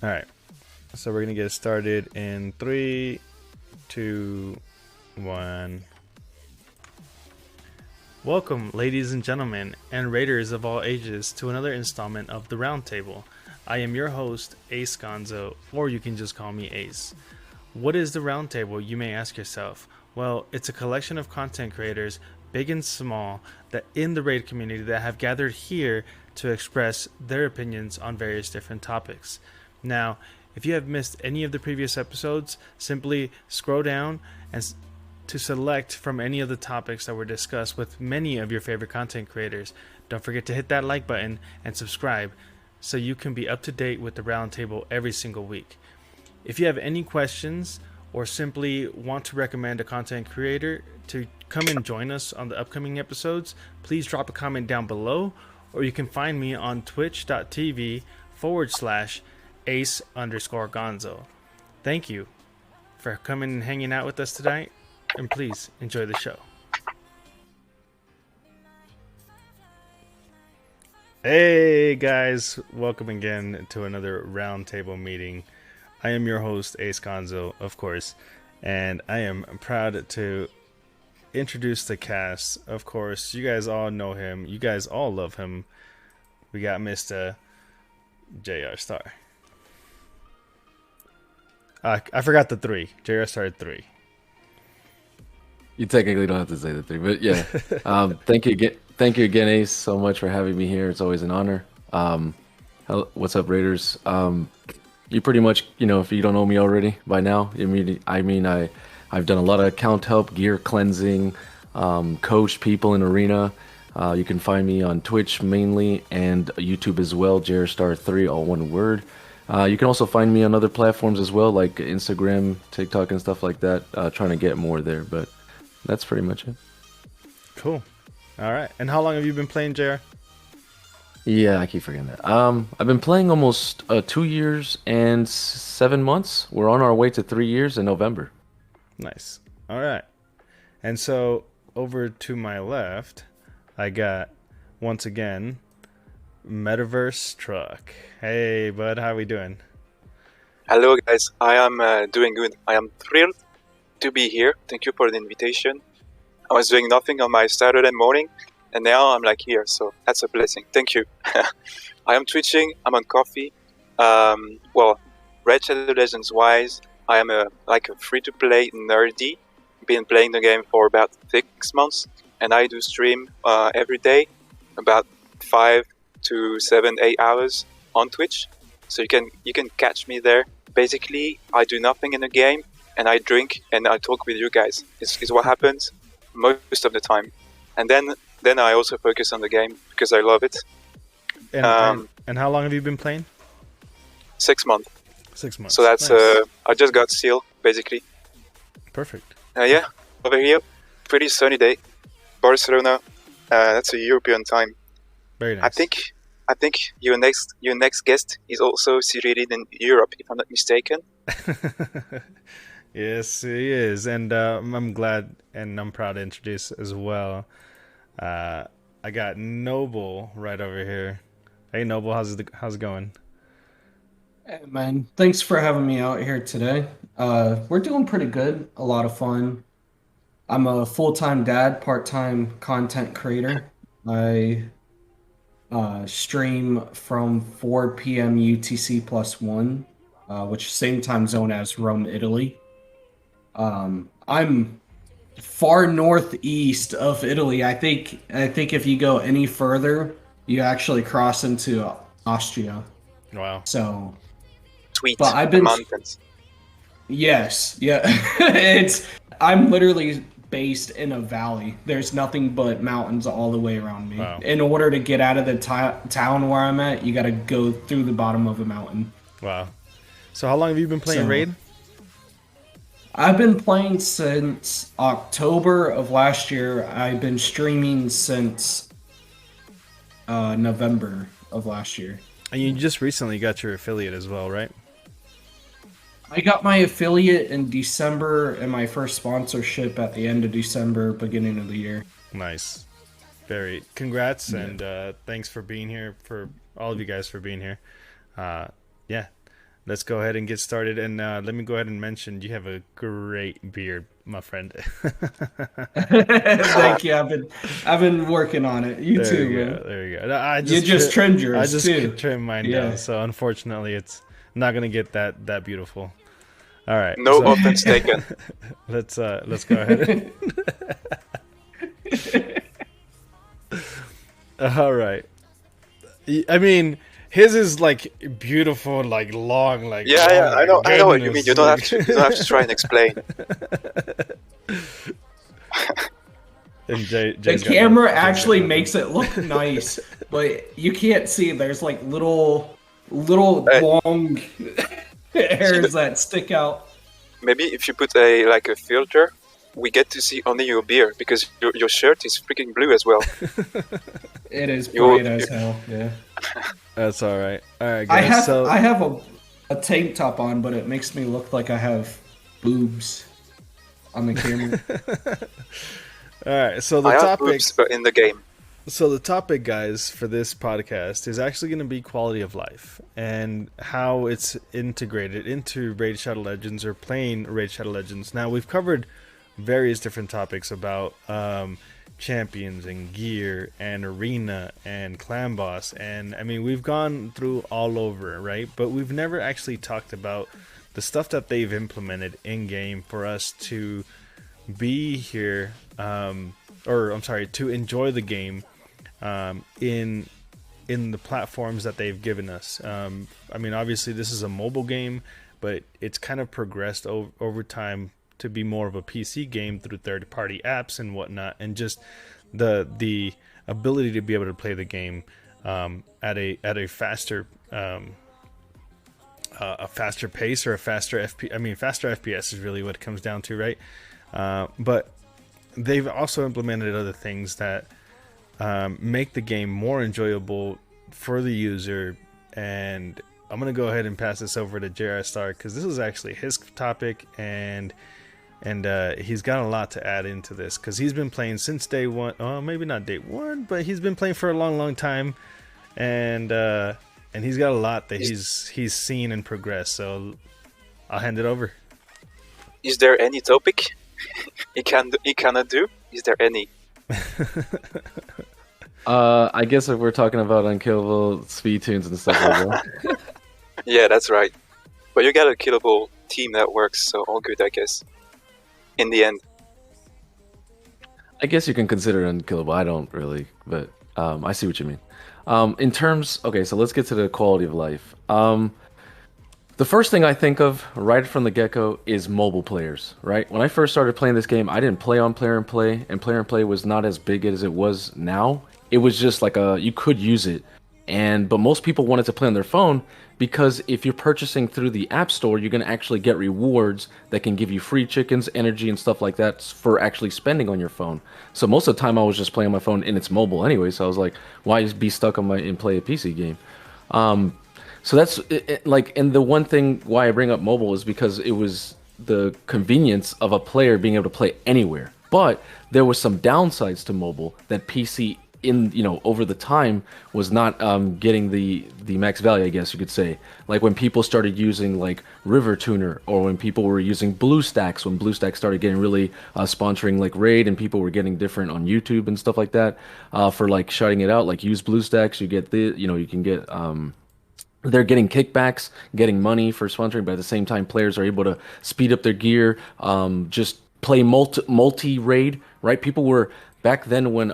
All right. So we're going to get started in 3, 2, 1. Welcome, ladies and gentlemen, and raiders of all ages, to another installment of The Roundtable. I am your host, Ace Gonzo, or you can just call me Ace. What is The Roundtable, you may ask yourself? Well, it's a collection of content creators, big and small, that in the raid community that have gathered here to express their opinions on various different topics. Now, if you have missed any of the previous episodes, simply scroll down and to select from any of the topics that were discussed with many of your favorite content creators. Don't forget to hit that like button and subscribe so you can be up to date with the Roundtable every single week. If you have any questions or simply want to recommend a content creator to come and join us on the upcoming episodes, please drop a comment down below, or you can find me on twitch.tv/ace_gonzo. Thank you for coming and hanging out with us tonight, and please enjoy the show. Hey guys, welcome again to another roundtable meeting. I am your host, Ace Gonzo, of course, and I am proud to introduce the cast. Of course, you guys all know him. You guys all love him. We got Mr. JR Star. I forgot the 3. JR Star 3. You technically don't have to say the 3, but yeah. Thank you again, Ace, so much for having me here. It's always an honor. What's up, Raiders? You pretty much, if you don't know me already by now, I've done a lot of account help, gear cleansing, coached people in Arena. You can find me on Twitch mainly and YouTube as well, JRStar3, all one word. You can also find me on other platforms as well, like Instagram, TikTok, and stuff like that. Trying to get more there, but that's pretty much it. Cool. All right. And how long have you been playing, JR? Yeah, I keep forgetting that. I've been playing almost 2 years and 7 months. We're on our way to 3 years in November. Nice. All right. And so over to my left, I got, once again, Metaverse Truck. Hey, bud, how we doing? Hello, guys. I am doing good. I am thrilled to be here. Thank you for the invitation. I was doing nothing on my Saturday morning, and now I'm like here, so that's a blessing. Thank you. I am twitching. I'm on coffee. Red Shadow Legends wise, I am a free-to-play nerdy. Been playing the game for about 6 months, and I do stream every day, about 5 to 7, 8 hours on Twitch. So you can catch me there. Basically, I do nothing in the game, and I drink and I talk with you guys. Is what happens most of the time. And then I also focus on the game because I love it. And how long have you been playing? 6 months. 6 months. So that's nice. I just got seal basically. Perfect. Yeah, over here, pretty sunny day, Barcelona. That's a European time. Very nice. I think your next guest is also situated in Europe, if I'm not mistaken. Yes, he is, and I'm glad and I'm proud to introduce as well. I got Noble right over here. Hey, Noble, how's it going? Hey, man, thanks for having me out here today. We're doing pretty good, a lot of fun. I'm a full-time dad, part-time content creator. I stream from 4 p.m. UTC +1, which same time zone as Rome, Italy. I'm far northeast of Italy. I think if you go any further, you actually cross into Austria. Wow. So, Sweet. but I've been mountains. Yes, yeah. I'm literally based in a valley. There's nothing but mountains all the way around me. Wow. In order to get out of the town where I'm at, you got to go through the bottom of a mountain. Wow. So how long have you been playing Raid? I've been playing since October of last year. I've been streaming since November of last year. And you just recently got your affiliate as well, right? I got my affiliate in December and my first sponsorship at the end of December, beginning of the year. Nice. Very congrats, and thanks for being here, for all of you guys for being here. Yeah. let's go ahead and get started. And let me go ahead and mention you have a great beard, my friend. Thank you. I've been working on it. You There too, you man. go. There you go. No, You just trimmed yours I just too. trimmed mine Yeah. down, so unfortunately, it's not gonna get that beautiful. All right. No so offense taken. let's go ahead. All right. I mean, his is like beautiful, like long, like Yeah, oh yeah, my I know what you goodness. mean. You don't have to try and explain. And The Jay's got camera Jay's got actually nothing. makes it look nice, but you can't see. There's like little long hairs that stick out. Maybe if you put a filter, we get to see only your beard because your shirt is freaking blue as well. It is You- bright as hell. Yeah. That's all right. All right, guys. I have a tank top on, but it makes me look like I have boobs on the camera. All right. So the I have topic. boobs in the game. So the topic, guys, for this podcast is actually going to be quality of life and how it's integrated into Raid Shadow Legends or playing Raid Shadow Legends. Now, we've covered various different topics about champions and gear and arena and clan boss, and I mean, we've gone through all over, right? But we've never actually talked about the stuff that they've implemented in game for us to be here, to enjoy the game in the platforms that they've given us. I mean, obviously this is a mobile game, but it's kind of progressed over time to be more of a PC game through third-party apps and whatnot, and just the ability to be able to play the game at a faster pace, or a faster faster FPS is really what it comes down to, right? But they've also implemented other things that make the game more enjoyable for the user. And I'm going to go ahead and pass this over to JR Star, because this is actually his topic, and he's got a lot to add into this, because he's been playing since day one. Oh, maybe not day one, but he's been playing for a long time, and he's got a lot that he's seen and progressed. So I'll hand it over. Is there any topic he cannot do? Is there any? I guess if we're talking about unkillable speed tunes and stuff like that. Yeah, that's right. But you got a killable team that works, so all good, I guess. In the end. I guess you can consider it unkillable. I don't really, but I see what you mean. Okay, so let's get to the quality of life. The first thing I think of right from the get-go is mobile players, right? When I first started playing this game, I didn't play on Player and Play, and Player and Play was not as big as it was now. It was just like you could use it, but most people wanted to play on their phone, because if you're purchasing through the App Store, you're going to actually get rewards that can give you free chickens, energy, and stuff like that for actually spending on your phone. So most of the time I was just playing on my phone, and it's mobile anyway, so I was like, why be stuck on and play a PC game? So that's and the one thing why I bring up mobile is because it was the convenience of a player being able to play anywhere. But there was some downsides to mobile that PC over the time was not getting the max value, I guess you could say. Like when people started using like River Tuner, or when people were using BlueStacks, when BlueStacks started getting really sponsoring like Raid, and people were getting different on YouTube and stuff like that for like shouting it out, like use BlueStacks, you get you can get they're getting kickbacks, getting money for sponsoring, but at the same time, players are able to speed up their gear, just play multi-raid, right? People were, back then when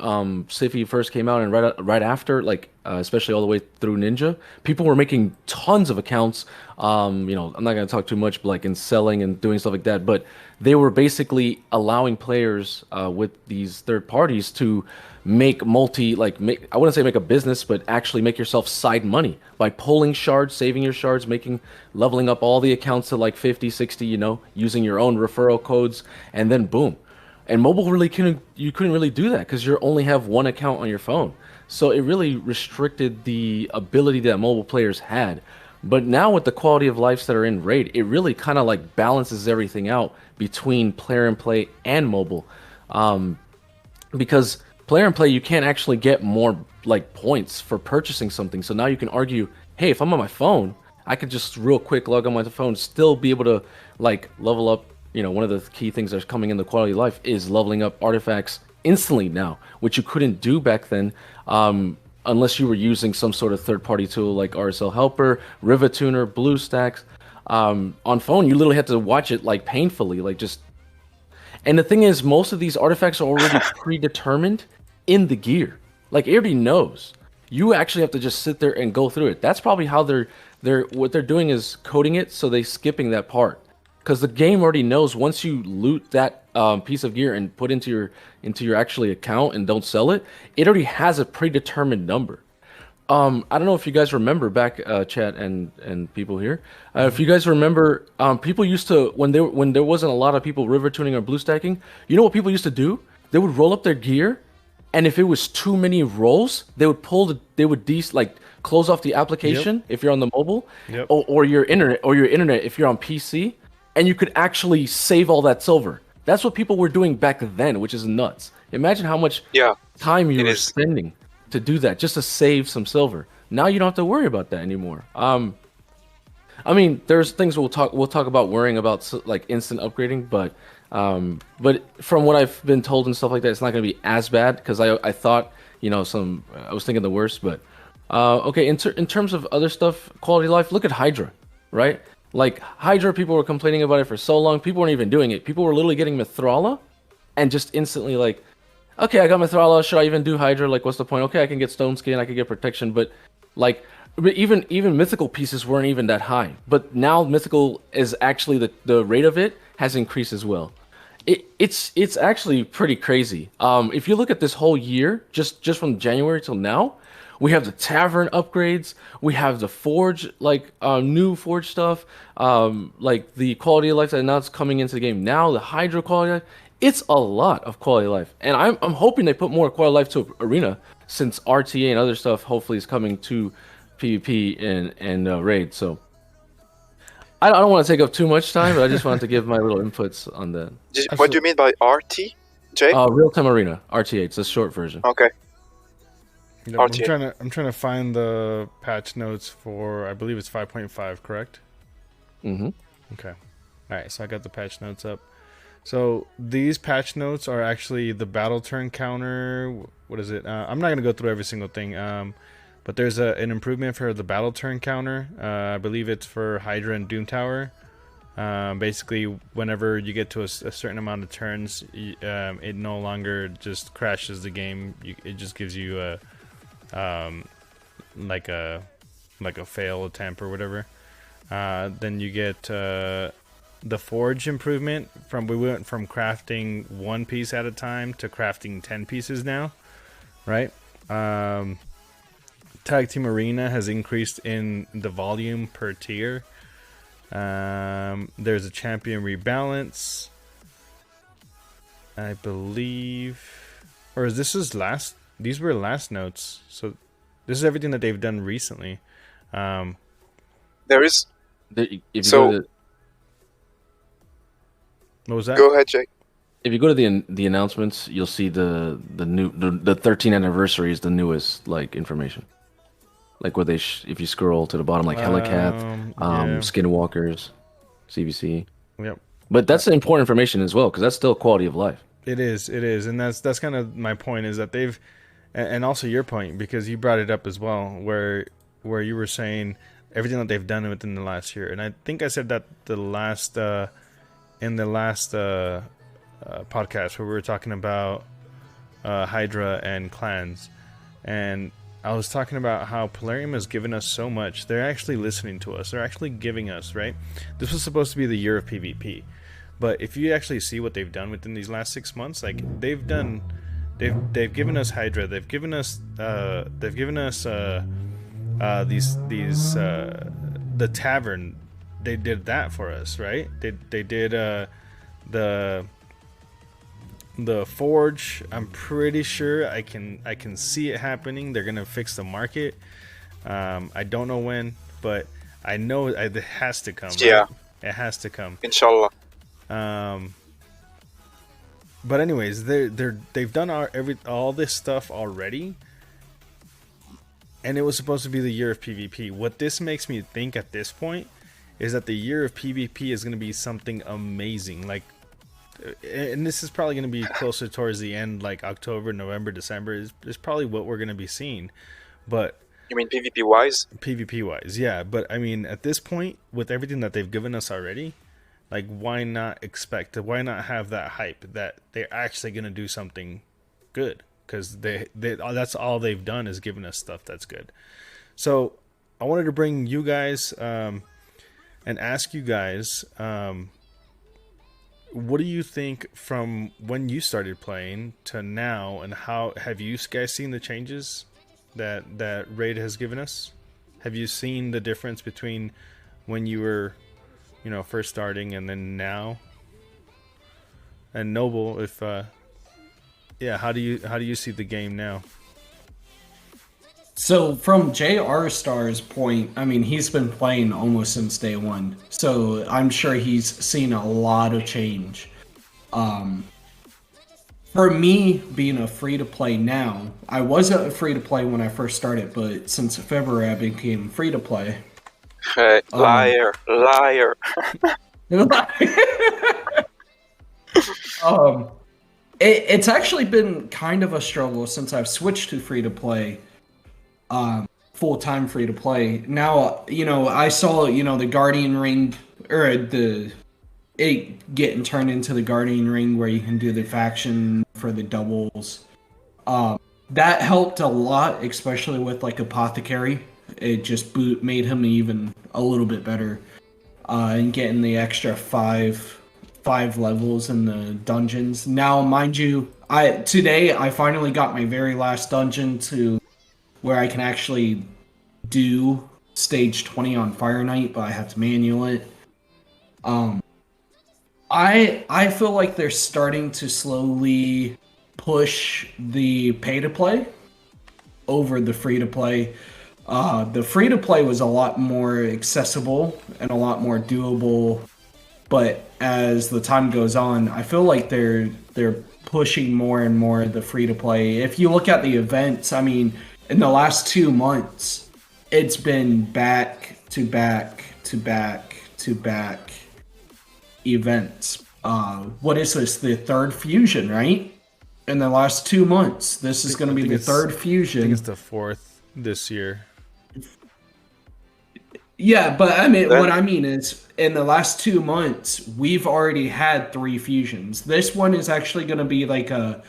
Sify first came out, and right after, like especially all the way through Ninja, people were making tons of accounts. I'm not going to talk too much, but like in selling and doing stuff like that, but they were basically allowing players with these third parties to make I wouldn't say make a business, but actually make yourself side money by pulling shards, saving your shards, leveling up all the accounts to like 50, 60, using your own referral codes, and then boom. And mobile you couldn't really do that, because you only have one account on your phone. So it really restricted the ability that mobile players had. But now with the quality of lives that are in Raid, it really kind of like balances everything out between Player and Play and mobile. Because Player and Play, you can't actually get more like points for purchasing something. So now you can argue, hey, if I'm on my phone, I could just real quick log on my phone, still be able to like level up. You know, one of the key things that's coming in the quality of life is leveling up artifacts instantly now, which you couldn't do back then, unless you were using some sort of third-party tool like RSL Helper, Rivet Tuner, BlueStacks. On phone, you literally had to watch it like painfully, like just. And the thing is, most of these artifacts are already predetermined in the gear. Like it already knows. You actually have to just sit there and go through it. That's probably how what they're doing is coding it so they're skipping that part. Because the game already knows once you loot that piece of gear and put into your actually account and don't sell it, it already has a predetermined number. I don't know if you guys remember back, chat and people here. If you guys remember, people used to when there wasn't a lot of people river tuning or blue stacking. You know what people used to do? They would roll up their gear, and if it was too many rolls, they would close off the application if you're on the mobile, or your internet if you're on PC. And you could actually save all that silver. That's what people were doing back then, which is nuts. Imagine how much time you were spending to do that, just to save some silver. Now you don't have to worry about that anymore. I mean, there's things we'll talk about worrying about, like instant upgrading, but from what I've been told and stuff like that, it's not going to be as bad, because I thought, you know, I was thinking the worst, but okay, in terms of other stuff, quality of life, look at Hydra, right? Like Hydra, people were complaining about it for so long. People weren't even doing it. People were literally getting Mithrala and just instantly like, okay, I got Mithrala. Should I even do Hydra? Like, what's the point? Okay, I can get Stone Skin. I can get Protection. But even mythical pieces weren't even that high. But now mythical is actually the rate of it has increased as well. It's actually pretty crazy. If you look at this whole year, just from January till now, we have the tavern upgrades. We have the forge, like new forge stuff. Like the quality of life that now is coming into the game now. The Hydra quality of life. It's a lot of quality of life, and I'm hoping they put more quality of life to Arena, since RTA and other stuff hopefully is coming to PvP and Raid. So I don't want to take up too much time, but I just wanted to give my little inputs on that. What do you mean by RT, Jay? Real time Arena, RTA. It's a short version. Okay. Yeah, I'm trying to find the patch notes for, I believe it's 5.5, correct? Mm-hmm. Okay. All right, so I got the patch notes up. So these patch notes are actually the battle turn counter. What is it? I'm not going to go through every single thing, but there's an improvement for the battle turn counter. I believe it's for Hydra and Doom Tower. Basically, whenever you get to a certain amount of turns, it no longer just crashes the game. It just gives you a like a fail attempt or whatever. Then you get the forge improvement. We went from crafting 1 piece at a time to crafting 10 pieces now, right? Tag Team Arena has increased in the volume per tier. There's a champion rebalance, I believe, or these were last notes, so this is everything that they've done recently. There is. What was that? Go ahead, Jake. If you go to the announcements, you'll see the 13th anniversary is the newest like information. Like where if you scroll to the bottom, like Helicat, Skinwalkers, CVC. Yep. But that's important information as well, because that's still quality of life. It is, and that's kind of my point, is that they've, and also your point, because you brought it up as well, where you were saying everything that they've done within the last year, and I think I said that in the last podcast where we were talking about Hydra and clans, and I was talking about how Polarium has given us so much. They're actually listening to us. They're actually giving us, right? This was supposed to be the year of PvP. But if you actually see what they've done within these last 6 months, like they've given us Hydra, they've given us the tavern. They did that for us, right? They did the forge. I'm pretty sure I can see it happening. They're gonna fix the market. I don't know when, but I know it has to come. Yeah, right? It has to come. Inshallah. But anyways, they've done all this stuff already, and it was supposed to be the year of PvP. What this makes me think at this point is that the year of PvP is going to be something amazing. Like, and this is probably going to be closer towards the end, like October, November, December is probably what we're going to be seeing. But You mean PvP wise? PvP wise, yeah. But I mean, at this point, with everything that they've given us already, like, why not have that hype that they're actually going to do something good? Because that's all they've done is given us stuff that's good. So I wanted to bring you guys and ask you guys, what do you think from when you started playing to now, and how have you guys seen the changes that Raid has given us? Have you seen the difference between when you were, first starting and then now? And Noble, if how do you see the game now? So from JR Star's point, I mean, he's been playing almost since day one. So I'm sure he's seen a lot of change. For me, being a free-to-play now, I wasn't a free-to-play when I first started, but since February I became free-to-play. Hey, liar. It's actually been kind of a struggle since I've switched to free-to-play. Full-time free-to-play. Now, I saw, the Guardian Ring, or it getting turned into the Guardian Ring where you can do the faction for the doubles. That helped a lot, especially with, like, Apothecary. It just made him even a little bit better. And getting the extra five levels in the dungeons. Now, mind you, today I finally got my very last dungeon to where I can actually do stage 20 on Fire Knight, but I have to manual it. I feel like they're starting to slowly push the pay-to-play over the free-to-play. The free-to-play was a lot more accessible and a lot more doable, but as the time goes on, I feel like they're pushing more and more the free-to-play. If you look at the events, I mean, in the last 2 months, it's been back to back to back to back events. What is this? The third fusion, right? In the last 2 months, this is going to be the third fusion. I think it's the fourth this year. Yeah, but I mean, what I mean is, in the last 2 months, we've already had 3 fusions. This one is actually going to be like a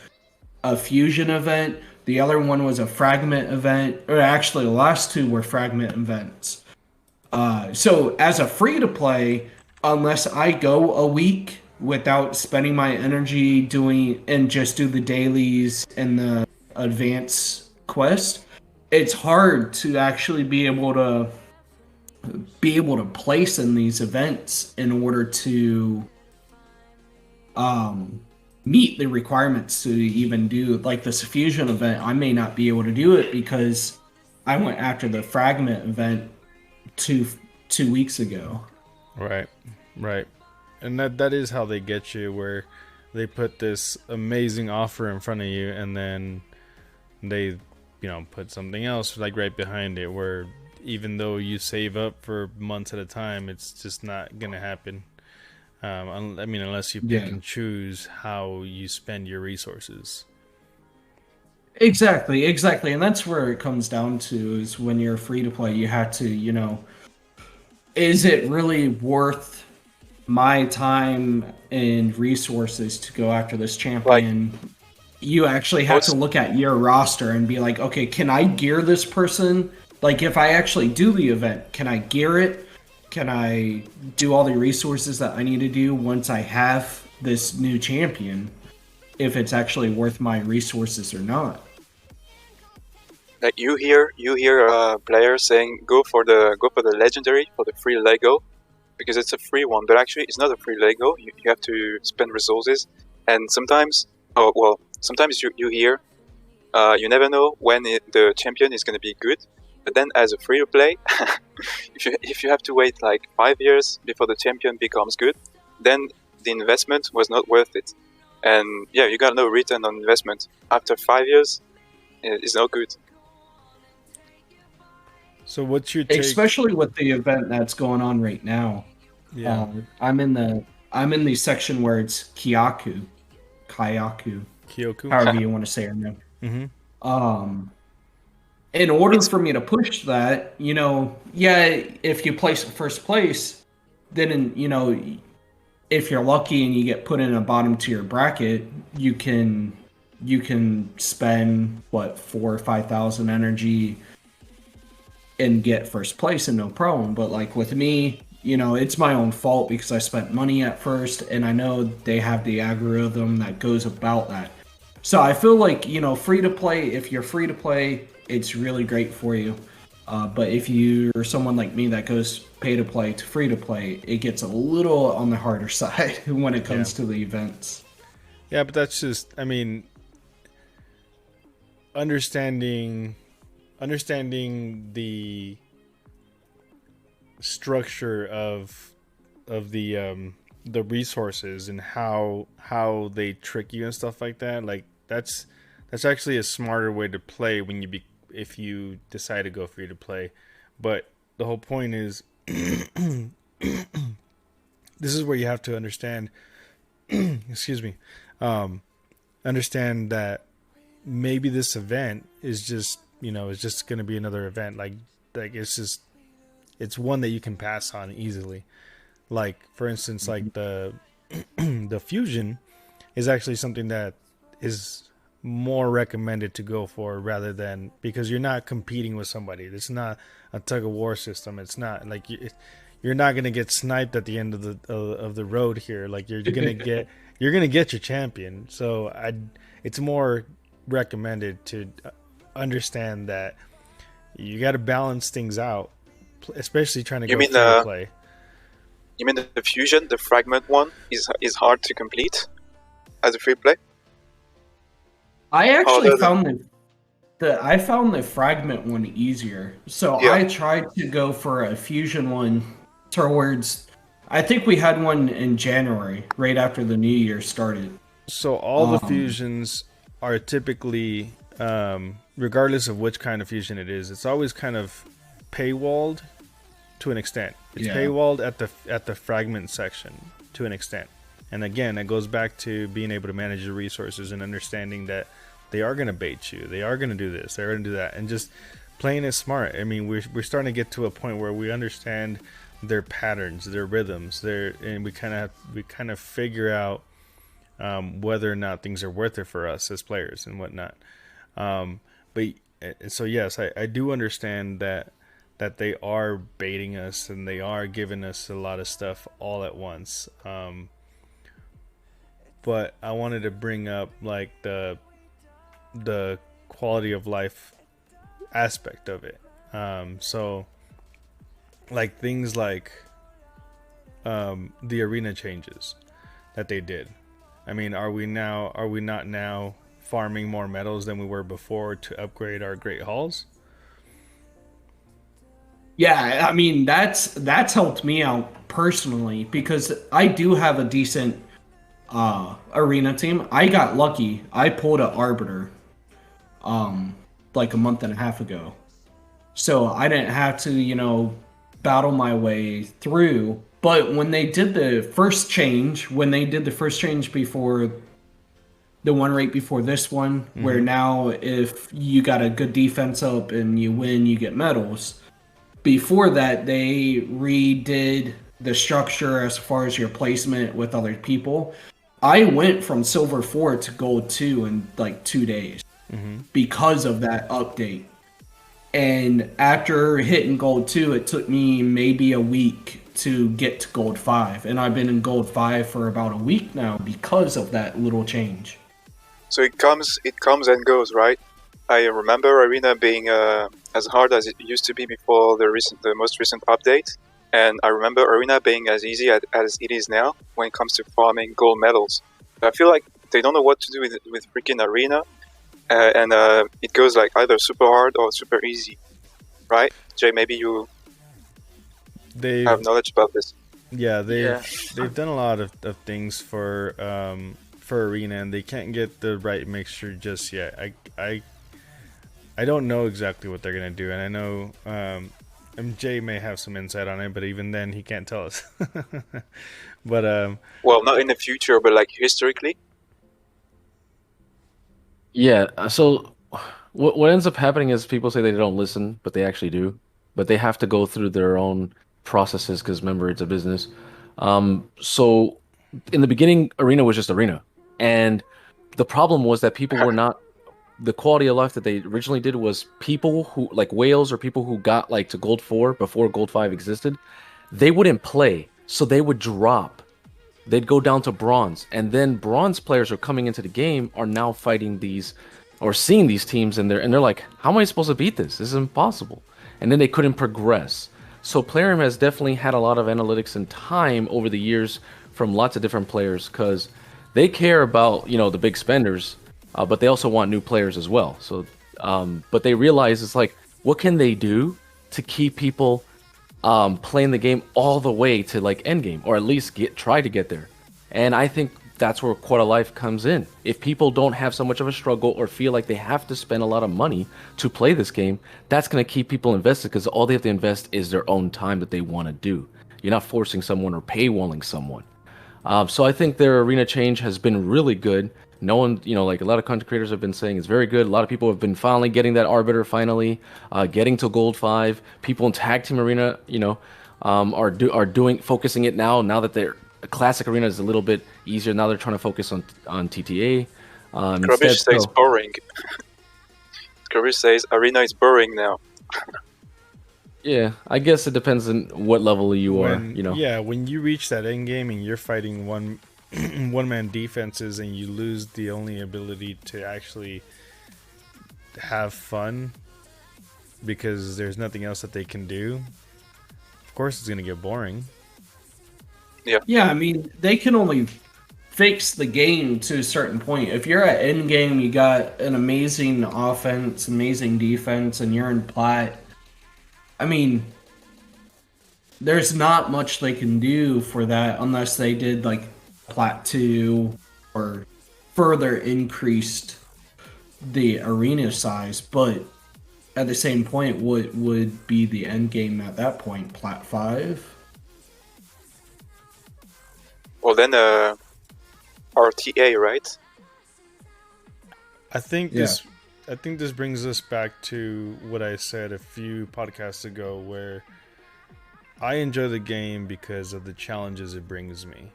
fusion event. The other one was a fragment event, or actually the last 2 were fragment events. So as a free-to-play, unless I go a week without spending my energy and just do the dailies and the advance quest, it's hard to actually be able to place in these events in order to meet the requirements to even do, like, this fusion event. I may not be able to do it because I went after the fragment event two weeks ago. Right. And that is how they get you, where they put this amazing offer in front of you and then they, put something else like right behind it, where even though you save up for months at a time, it's just not gonna happen. I mean, unless you pick and choose how you spend your resources. Exactly, and that's where it comes down to, is when you're free to play, you have to, is it really worth my time and resources to go after this champion? Like, you actually have to look at your roster and be like, okay, can I gear this person? Like, if I actually do the event, can I gear it? Can I do all the resources that I need to do once I have this new champion? If it's actually worth my resources or not. Like, you hear players saying go for the legendary, for the free Lego, because it's a free one. But actually, it's not a free Lego. You have to spend resources, and sometimes you hear, you never know when the champion is going to be good. But then, as a free to play, if you have to wait like 5 years before the champion becomes good, then the investment was not worth it. And yeah, you got no return on investment after 5 years. It's not good. So what's your take? especially with the event that's going on right now. Yeah, I'm in the section where it's Kyaku, Kyoku. however you want to say her name. Mm-hmm. Um, in order It's for me to push that, yeah, if you place first place, then if you're lucky and you get put in a bottom tier bracket, you can spend what 4 or 5 thousand energy and get first place and no problem. But like with me, it's my own fault because I spent money at first, and I know they have the algorithm that goes about that. So I feel like free to play. If you're free to play, it's really great for you. But if you're someone like me that goes pay to play to free to play, it gets a little on the harder side when it comes to the events. Yeah, but that's just, I mean, understanding the structure of the resources and how they trick you and stuff like that. Like that's actually a smarter way to play when if you decide to go free to play. But the whole point is this is where you have to understand excuse me, understand that maybe this event is just is just going to be another event. Like it's one that you can pass on easily. Like for instance, like the the fusion is actually something that is more recommended to go for, rather than, because you're not competing with somebody. It's not a tug of war system. It's not like you're not gonna get sniped at the end of the road here. Like you're gonna get your champion. So it's more recommended to understand that you got to balance things out, especially trying to go free to play. You mean the fusion, the fragment one, is hard to complete as a free play? I actually found the fragment one easier. So yeah. I tried to go for a fusion one towards. I think we had one in January, right after the new year started. So all the fusions are typically, regardless of which kind of fusion it is, it's always kind of paywalled to an extent. It's paywalled at the fragment section to an extent. And again, it goes back to being able to manage your resources and understanding that they are going to bait you. They are going to do this. They're going to do that. And just playing it smart. I mean, we're starting to get to a point where we understand their patterns, their rhythms, and we kind of figure out whether or not things are worth it for us as players and whatnot. But so yes, I do understand that they are baiting us and they are giving us a lot of stuff all at once. But I wanted to bring up like the quality of life aspect of it. So like things like the arena changes that they did. I mean, are we not now farming more medals than we were before to upgrade our great halls? Yeah, I mean that's helped me out personally because I do have a decent arena team. I got lucky. I pulled an arbiter like a month and a half ago. So I didn't have to, battle my way through. But when they did the first change, before the one right before this one, where now if you got a good defense up and you win, you get medals. Before that, they redid the structure as far as your placement with other people. I went from silver 4 to gold 2 in like 2 days because of that update. And after hitting gold 2, it took me maybe a week to get to gold 5. And I've been in gold 5 for about a week now because of that little change. So it comes and goes, right? I remember Arena being as hard as it used to be before the most recent update. And I remember Arena being as easy as it is now when it comes to farming gold medals. I feel like they don't know what to do with freaking Arena. And it goes like either super hard or super easy, right? Jay, maybe you have knowledge about this. Yeah, they've done a lot of things for Arena, and they can't get the right mixture just yet. I don't know exactly what they're gonna do, and I know Jay may have some insight on it, but even then, he can't tell us. But Well, not in the future, but like historically. Yeah. So what ends up happening is people say they don't listen, but they actually do. But they have to go through their own processes because remember, it's a business. So in the beginning, Arena was just Arena, and the problem was that people were not the quality of life that they originally did was people who like whales or people who got like to Gold 4 before Gold 5 existed, they wouldn't play, so they would drop. They'd go down to bronze, and then bronze players are coming into the game are now fighting these or seeing these teams and they're like, how am I supposed to beat this? This is impossible. And then they couldn't progress. So Plarium has definitely had a lot of analytics and time over the years from lots of different players because they care about, the big spenders, but they also want new players as well. So, but they realize it's like, what can they do to keep people playing the game all the way to like end game, or at least try to get there. And I think that's where Quarter Life comes in. If people don't have so much of a struggle or feel like they have to spend a lot of money to play this game, that's going to keep people invested because all they have to invest is their own time that they want to do. You're not forcing someone or paywalling someone. So I think their arena change has been really good. No one, like a lot of content creators have been saying it's very good. A lot of people have been finally getting that Arbiter finally, getting to Gold 5. People in Tag Team Arena, are doing focusing it now that their Classic Arena is a little bit easier. Now they're trying to focus on TTA. Krabish says boring. Krabish says Arena is boring now. Yeah, I guess it depends on what level you are. Yeah, when you reach that end game and you're fighting one man defenses and you lose the only ability to actually have fun because there's nothing else that they can do, of course it's gonna get boring. Yeah, I mean, they can only fix the game to a certain point. If you're at end game, you got an amazing offense, amazing defense, and you're in plat. I mean, there's not much they can do for that unless they did like plat 2 or further increased the arena size. But at the same point, what would be the end game at that point? Plat 5? Well, then RTA, right? I think this brings us back to what I said a few podcasts ago, where I enjoy the game because of the challenges it brings me.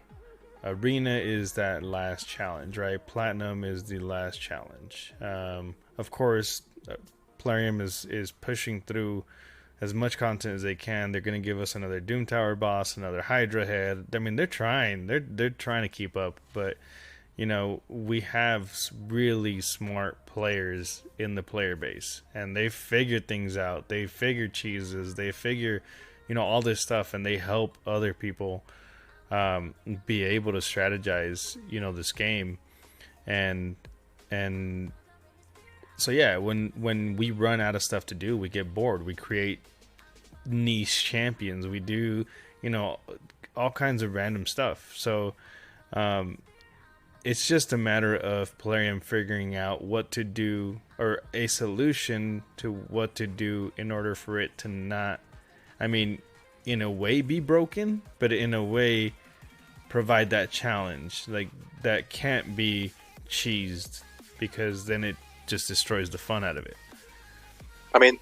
Arena is that last challenge, right? Platinum is the last challenge. Of course, Plarium is pushing through as much content as they can. They're going to give us another Doom Tower boss, another Hydra head. I mean, they're trying. They're trying to keep up, but we have really smart players in the player base, and they figure things out. They figure cheeses. They figure, all this stuff, and they help other people be able to strategize, this game, and so yeah, when we run out of stuff to do, we get bored. We create niche champions. We do, all kinds of random stuff. So it's just a matter of Plarium figuring out what to do, or a solution to what to do in order for it to not, in a way be broken, but in a way provide that challenge, like that can't be cheesed, because then it just destroys the fun out of it. I mean,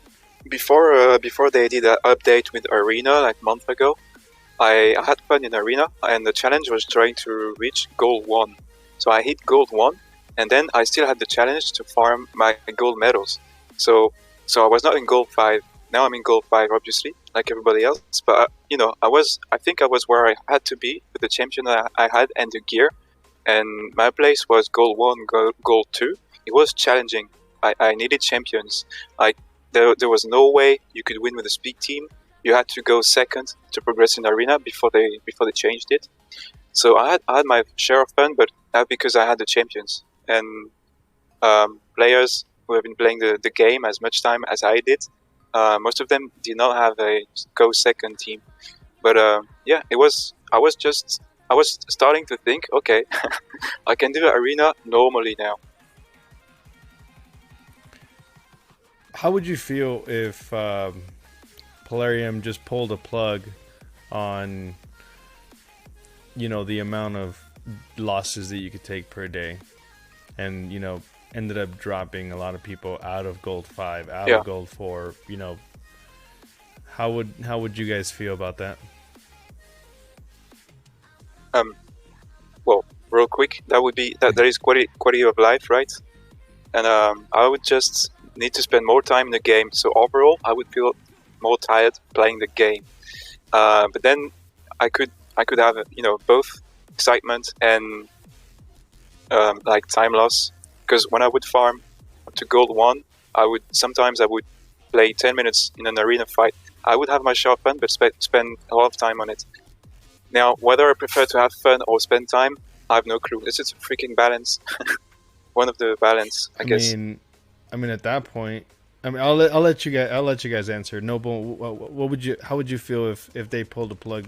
before they did that update with Arena like a month ago, I had fun in Arena, and the challenge was trying to reach Gold 1. So I hit Gold 1, and then I still had the challenge to farm my gold medals. So I was not in Gold 5. Now I'm in Gold 5, obviously, like everybody else. But I think I was where I had to be with the champion that I had and the gear. And my place was Gold 1, Gold 2. It was challenging. I needed champions. Like there was no way you could win with a speed team. You had to go second to progress in Arena before they changed it. So I had my share of fun, but not because I had the champions. And players who have been playing the game as much time as I did, most of them did not have a go second team. But yeah, I was starting to think, okay, I can do Arena normally now. How would you feel if Polarium just pulled a plug on, you know, the amount of losses that you could take per day, and, you know, ended up dropping a lot of people out of Gold 5, out of Gold 4, you know, how would you guys feel about that? Well, real quick, that would be that there is quality of life, right? And I would just need to spend more time in the game. So overall, I would feel more tired playing the game. But then I could have, you know, both excitement and like time loss. Because when I would farm up to Gold 1, I would play 10 minutes in an arena fight. I would have my shot fun, but spend a lot of time on it. Now, whether I prefer to have fun or spend time, I have no clue. This is a freaking balance. One of the balance, I guess. I mean, at that point, I mean, I'll let you guys answer. Noble, how would you feel if they pulled a plug?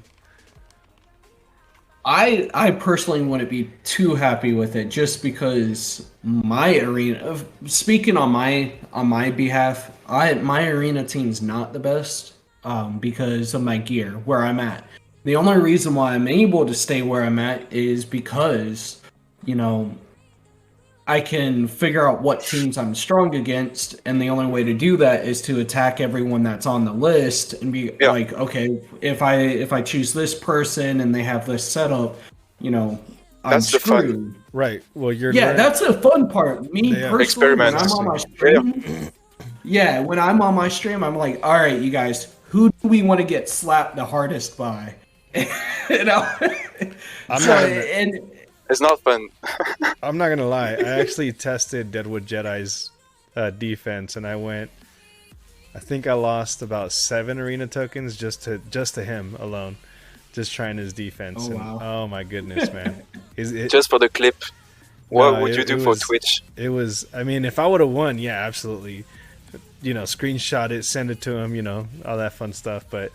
I personally wouldn't be too happy with it, just because my arena, speaking on my behalf, my arena team's not the best because of my gear where I'm at. The only reason why I'm able to stay where I'm at is because, you know, I can figure out what teams I'm strong against, and the only way to do that is to attack everyone that's on the list and be like, okay, if I choose this person and they have this setup, you know, I'm screwed. Right. Well, that's the fun part. Me personally, when I'm on my stream, when I'm on my stream, I'm like, all right, you guys, who do we want to get slapped the hardest by? You know, it's not fun. I'm not gonna lie. I actually tested Deadwood Jedi's defense, and I think I lost about 7 arena tokens just to him alone, just trying his defense. Oh, wow. Oh my goodness, man! Just for the clip. What would you do for Twitch? It was. I mean, if I would have won, yeah, absolutely. You know, screenshot it, send it to him. You know, all that fun stuff. But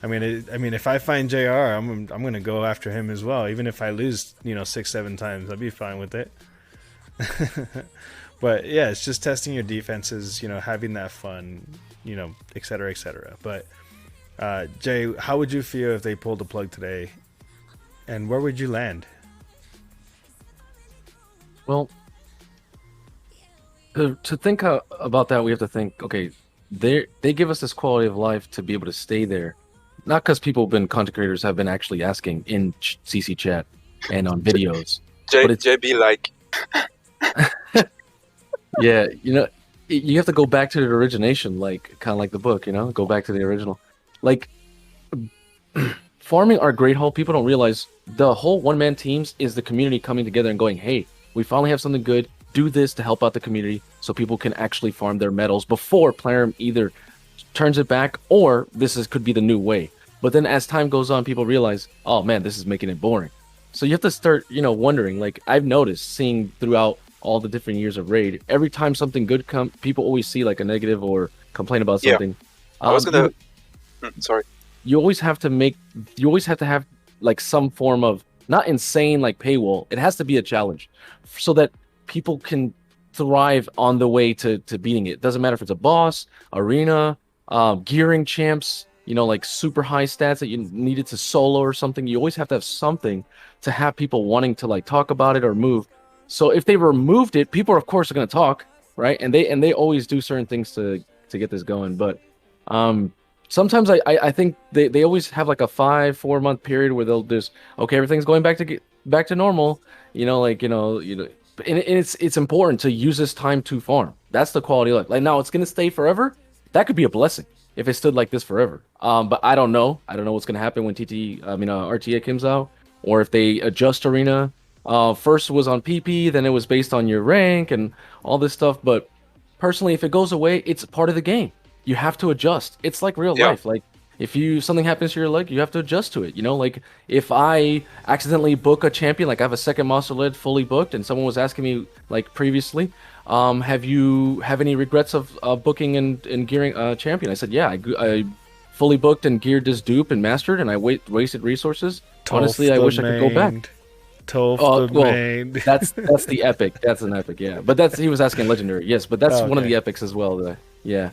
I mean, if I find JR, I'm gonna go after him as well. Even if I lose, you know, 6-7 times, I'd be fine with it. But yeah, it's just testing your defenses, you know, having that fun, you know, et cetera, et cetera. But Jay, how would you feel if they pulled the plug today, and where would you land? Well, to think about that, we have to think, okay, they give us this quality of life to be able to stay there. Not because content creators have been actually asking in CC chat and on videos. JB like. Yeah, you know, you have to go back to the origination, like kind of like the book, you know, go back to the original. Like farming our great haul, people don't realize the whole one-man teams is the community coming together and going, hey, we finally have something good. Do this to help out the community so people can actually farm their medals before Plarium either turns it back or could be the new way. But then as time goes on, people realize, oh man, this is making it boring. So you have to start, you know, wondering. Like I've noticed, seeing throughout all the different years of raid, every time something good comes, people always see like a negative or complain about something. I was gonna. Sorry. You always have to have like some form of, not insane like paywall. It has to be a challenge, so that people can thrive on the way to beating it. Doesn't matter if it's a boss, arena, gearing champs, you know, like super high stats that you needed to solo or something. You always have to have something to have people wanting to like talk about it or move. So if they removed it, people of course are going to talk, right? And they always do certain things to get this going. But sometimes I think they always have like a 4 month period where they'll just, okay, everything's going back to normal, you know, like, you know, and it's important to use this time to farm. That's the quality of life. Like now it's going to stay forever. That could be a blessing if it stood like this forever. But I don't know. I don't know what's going to happen when RTA comes out, or if they adjust arena. First it was on PP, then it was based on your rank and all this stuff. But personally, if it goes away, it's part of the game. You have to adjust. It's like real life. Like if something happens to your leg, you have to adjust to it. You know, like if I accidentally book a champion, like I have a second monster led fully booked, and someone was asking me like previously, have you any regrets of booking and gearing a champion? I said, yeah, I fully booked and geared this dupe and mastered, and I wasted resources. Honestly, I wish I could go back. That's the epic. That's an epic, yeah. But he was asking legendary, yes. But that's one of the epics as well. Yeah.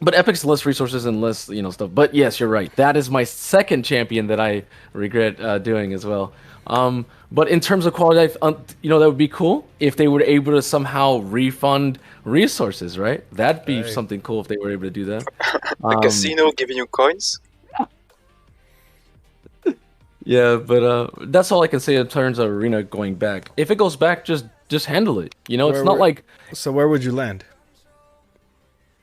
But Epic's less resources and less, stuff. But yes, you're right. That is my second champion that I regret doing as well. But in terms of quality life, that would be cool if they were able to somehow refund resources, right? That'd be Right. something cool if they were able to do that. The casino giving you coins. Yeah, but that's all I can say in terms of Arena going back. If it goes back, just handle it. It's not like, So where would you land?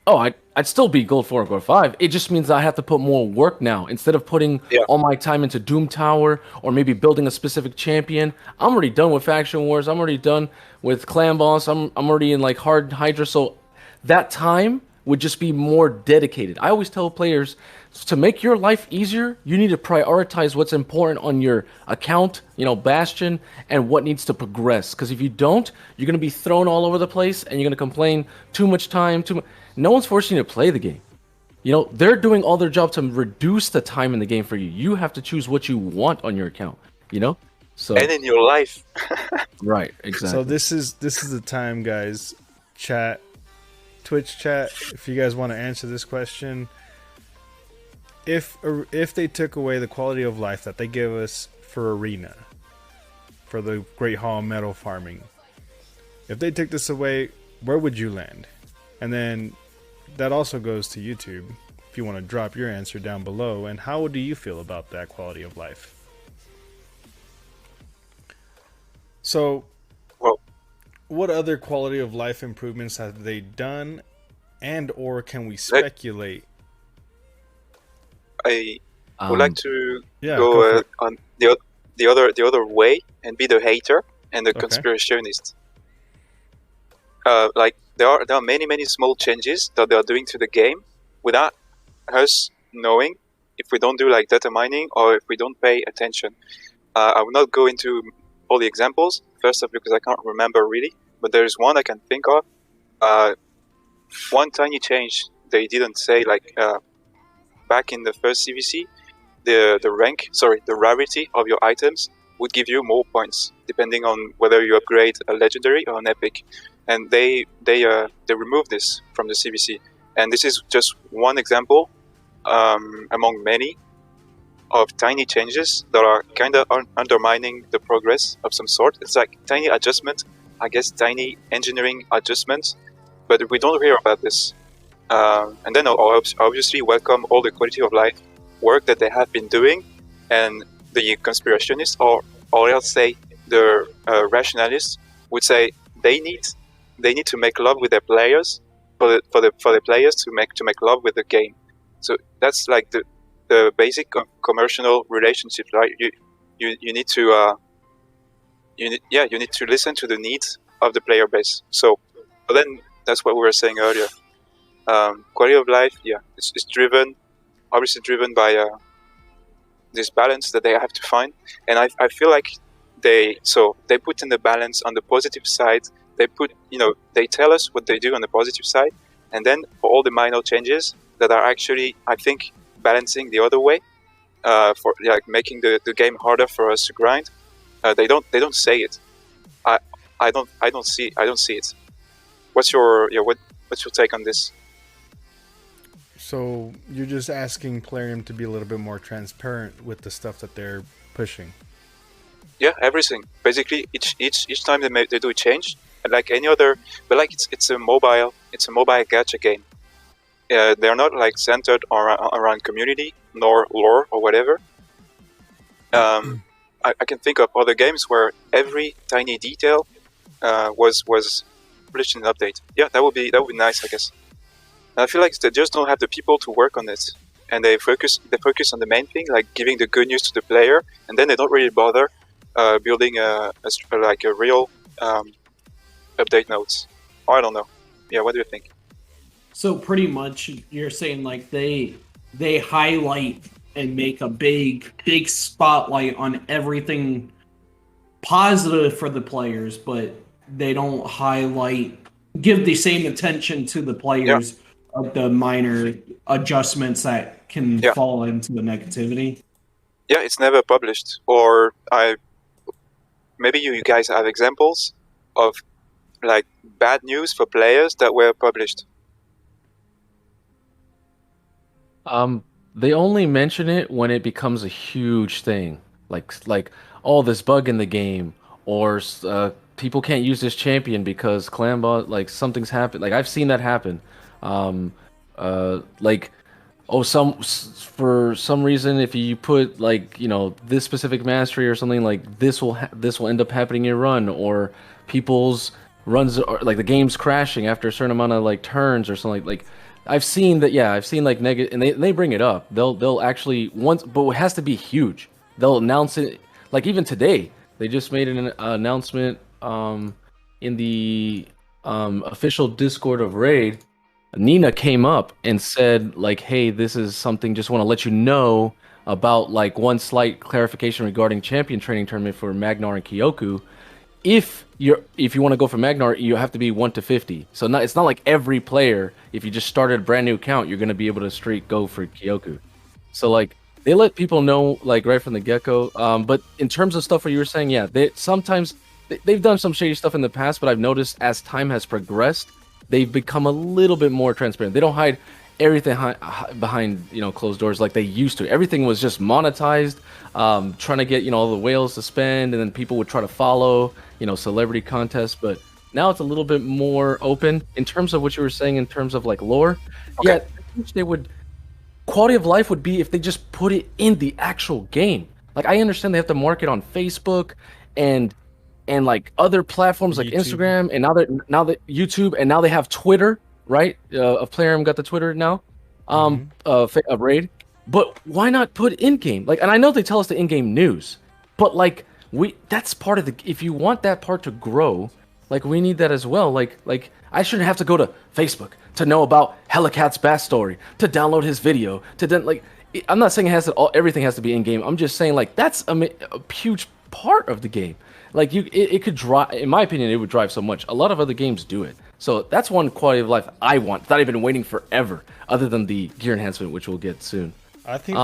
oh, I'd still be Gold 4 or Gold 5. It just means I have to put more work now. Instead of putting Yeah. all my time into Doom Tower or maybe building a specific champion, I'm already done with Faction Wars. I'm already done with Clan Boss. I'm already in like Hard Hydra. So that time would just be more dedicated. I always tell players to make your life easier, you need to prioritize what's important on your account, Bastion, and what needs to progress. Because if you don't, you're going to be thrown all over the place and you're going to complain too much time, too much. No one's forcing you to play the game. They're doing all their job to reduce the time in the game for you. You have to choose what you want on your account, So And in your life. right, exactly. So this is the time, guys. Chat, Twitch chat. If you guys want to answer this question, if they took away the quality of life that they give us for Arena, for the Great Hall metal farming, if they took this away, where would you land? And then that also goes to YouTube. If you want to drop your answer down below, and how do you feel about that quality of life? So, Well, what other quality of life improvements have they done, and or can we speculate? I would like to Yeah, go go for it. on the other way and be the hater and the Okay. conspirationist. Like there are many small changes that they are doing to the game without us knowing, if we don't do like data mining or if we don't pay attention. I will not go into all the examples first off because I can't remember really, but there is one I can think of. One tiny change they didn't say, like back in the first CVC, the rarity of your items would give you more points depending on whether you upgrade a legendary or an epic, and they removed this from the CVC, and this is just one example among many of tiny changes that are kind of undermining the progress of some sort. It's like tiny adjustment, I guess, tiny engineering adjustments, but we don't hear about this. And then I'll obviously welcome all the quality of life work that they have been doing, and the conspirationists, or else say the rationalists, would say they need to make love with their players for the players to make love with the game. So that's like the basic commercial relationship, right? You need to you need to listen to the needs of the player base. So, but then that's what we were saying earlier. Quality of life, it's obviously driven by this balance that they have to find, and I feel like they put in the balance on the positive side. They tell us what they do on the positive side, and then for all the minor changes that are actually, I think, balancing the other way, for like making the game harder for us to grind. They don't say it. I don't see it. What's your take on this? So you're just asking Plarium to be a little bit more transparent with the stuff that they're pushing. Yeah, everything. Basically, each time they do a change, and like any other, but like it's a mobile gacha game. They're not like centered around community nor lore or whatever. I can think of other games where every tiny detail was published in an update. Yeah, that would be nice, I guess. And I feel like they just don't have the people to work on it, and they focus on the main thing, like giving the good news to the player, and then they don't really bother building a real update notes. Or I don't know. Yeah, what do you think? So pretty much you're saying like they highlight and make a big spotlight on everything positive for the players, but they don't give the same attention to the players of the minor adjustments that can fall into the negativity. Yeah, it's never published. Or maybe you guys have examples of like bad news for players that were published. They only mention it when it becomes a huge thing, like oh, this bug in the game, or people can't use this champion because clan bot like something's happened. Like I've seen that happen. Um, like oh, for some reason, if you put like this specific mastery or something, like this will end up happening in your run, or people's runs or like the game's crashing after a certain amount of like turns or something like. I've seen that, yeah. I've seen like negative, and they bring it up. They'll actually once, but it has to be huge. They'll announce it. Like even today, they just made an announcement in the official Discord of Raid. Nina came up and said like, "Hey, this is something. Just want to let you know about like one slight clarification regarding champion training tournament for Magnar and Kyoku. If you want to go for Magnar, you have to be 1 to 50. So it's not like every player, if you just started a brand new account, you're gonna be able to go for Kyoku. So like they let people know like right from the get-go. But in terms of stuff where you were saying, yeah, they've done some shady stuff in the past, but I've noticed as time has progressed, they've become a little bit more transparent. They don't hide everything behind closed doors like they used to. Everything was just monetized, trying to get all the whales to spend, and then people would try to follow celebrity contests. But now it's a little bit more open in terms of what you were saying in terms of like lore. Okay. Yeah, I wish they would. Quality of life would be if they just put it in the actual game. Like I understand they have to market on Facebook and like other platforms like YouTube. Instagram, and now that YouTube, and now they have Twitter. Right, a player got the Twitter now, a Raid. But why not put in-game? Like, and I know they tell us the in-game news, but like that's part of the. If you want that part to grow, like we need that as well. Like I shouldn't have to go to Facebook to know about Helicat's backstory, to download his video, to then like. I'm not saying everything has to be in-game. I'm just saying like that's a huge part of the game. Like it could drive. In my opinion, it would drive so much. A lot of other games do it. So that's one quality of life I want. Not even waiting forever, other than the gear enhancement, which we'll get soon. I think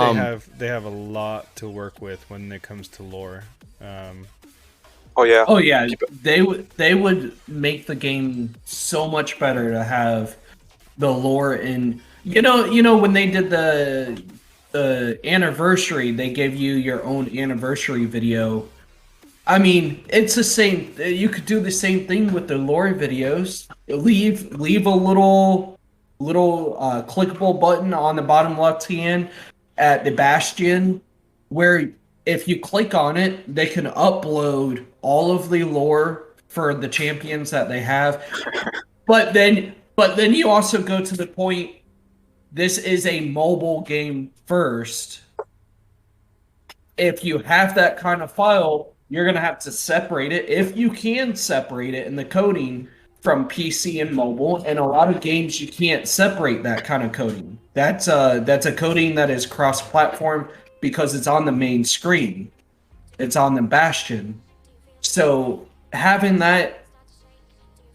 they have a lot to work with when it comes to lore. Oh yeah. They would make the game so much better to have the lore in. You know when they did the anniversary, they gave you your own anniversary video. I mean, it's the same. You could do the same thing with the lore videos. Leave a little clickable button on the bottom left hand at the Bastion, where if you click on it, they can upload all of the lore for the champions that they have. But then you also go to the point. This is a mobile game first. If you have that kind of file, you're going to have to separate it, if you can separate it in the coding, from PC and mobile. And a lot of games, you can't separate that kind of coding. That's a coding that is cross-platform because it's on the main screen. It's on the Bastion. So having that,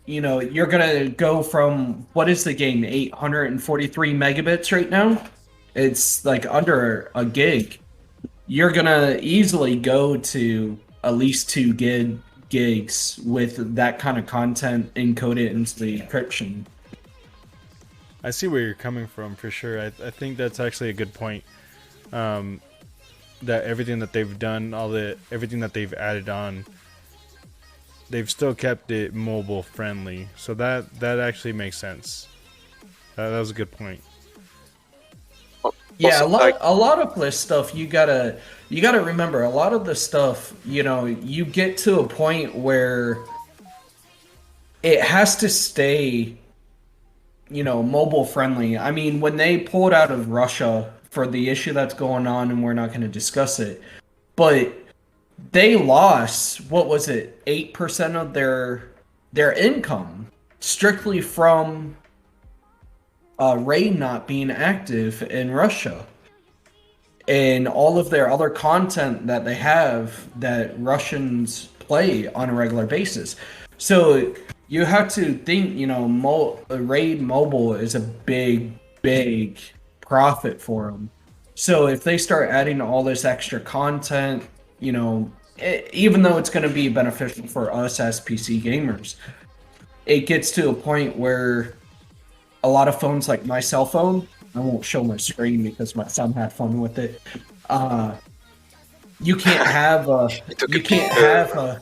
you're going to go from, what is the game, 843 megabits right now? It's like under a gig. You're going to easily go to at least 2 gigs with that kind of content encoded into the encryption. I see where you're coming from for sure. I think that's actually a good point. That everything that they've done, everything that they've added on, they've still kept it mobile friendly. So that actually makes sense. That was a good point. Yeah, a lot of this stuff you gotta remember. A lot of the stuff, you get to a point where it has to stay, mobile friendly. I mean, when they pulled out of Russia for the issue that's going on, and we're not going to discuss it, but they lost, what was it, 8% of their income strictly from Raid not being active in Russia, and all of their other content that they have that Russians play on a regular basis. So you have to think, Raid Mobile is a big profit for them. So if they start adding all this extra content, even though it's going to be beneficial for us as PC gamers, it gets to a point where a lot of phones, like my cell phone, I won't show my screen because my son had fun with it. You can't have He took a you peek. can't have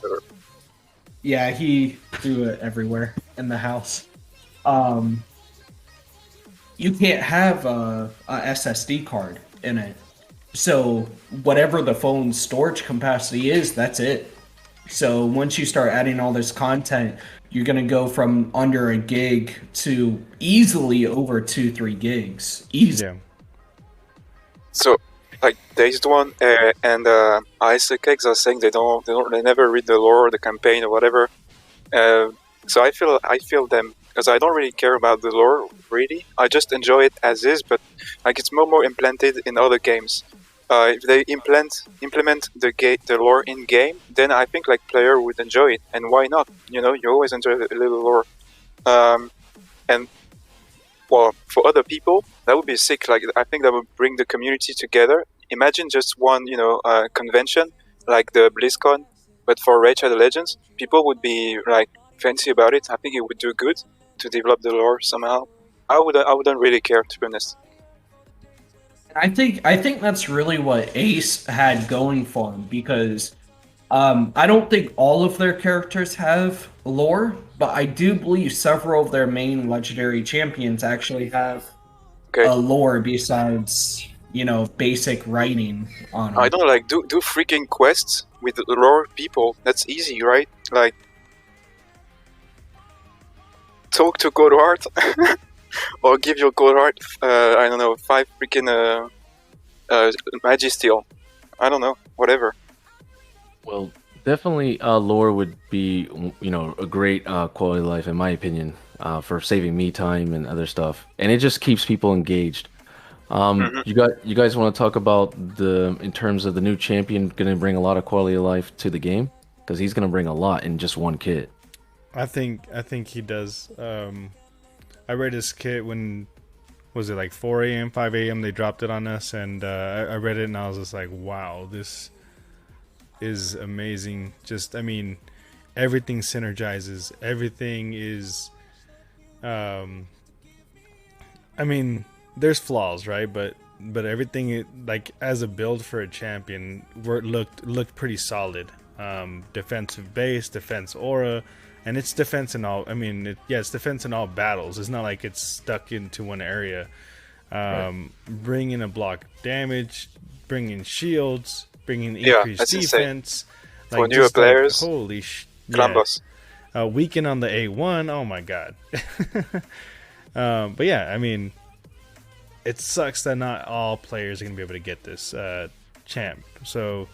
yeah, he threw it everywhere in the house. Um, you can't have a SSD card in it. So whatever the phone's storage capacity is, that's it. So once you start adding all this content, you're gonna go from under a gig to easily over 2-3 gigs. Easy. Yeah. So, like Dazed One and Isaac Eggs are saying they never read the lore, the campaign, or whatever. So I feel them because I don't really care about the lore really. I just enjoy it as is, but like it's more implanted in other games. If they implement the lore in game, then I think like player would enjoy it, and why not? You know, you always enjoy a little lore, and well, for other people that would be sick. Like I think that would bring the community together. Imagine just one, convention like the BlizzCon, but for Raid Shadow Legends, people would be like fancy about it. I think it would do good to develop the lore somehow. I wouldn't really care, to be honest. I think that's really what Ace had going for him because I don't think all of their characters have lore, but I do believe several of their main legendary champions actually have Okay. a lore besides, basic writing on I them. don't like do freaking quests with the lore people. That's easy, right? Like talk to Gold Heart or give your Gold Heart. I don't know, 5 freaking Magisteel. I don't know, whatever. Well, definitely, lore would be, a great quality of life, in my opinion, for saving me time and other stuff, and it just keeps people engaged. Mhm. You guys want to talk about in terms of the new champion going to bring a lot of quality of life to the game because he's going to bring a lot in just one kit. I think he does. I read his kit when was it like 4 a.m., 5 a.m. They dropped it on us, and I read it and I was just like, wow, this is amazing. Just, I mean, everything synergizes. Everything is, I mean, there's flaws, right? But everything like as a build for a champion looked pretty solid. Defensive base, defense aura, and it's defense in all. I mean, it's defense in all battles. It's not like it's stuck into one area. Bringing a block damage, bringing shields, bringing increased that's insane. defense. For newer players, holy Clan Boss. weaken on the A1. Oh my god. But yeah, I mean, it sucks that not all players are gonna be able to get this champ. So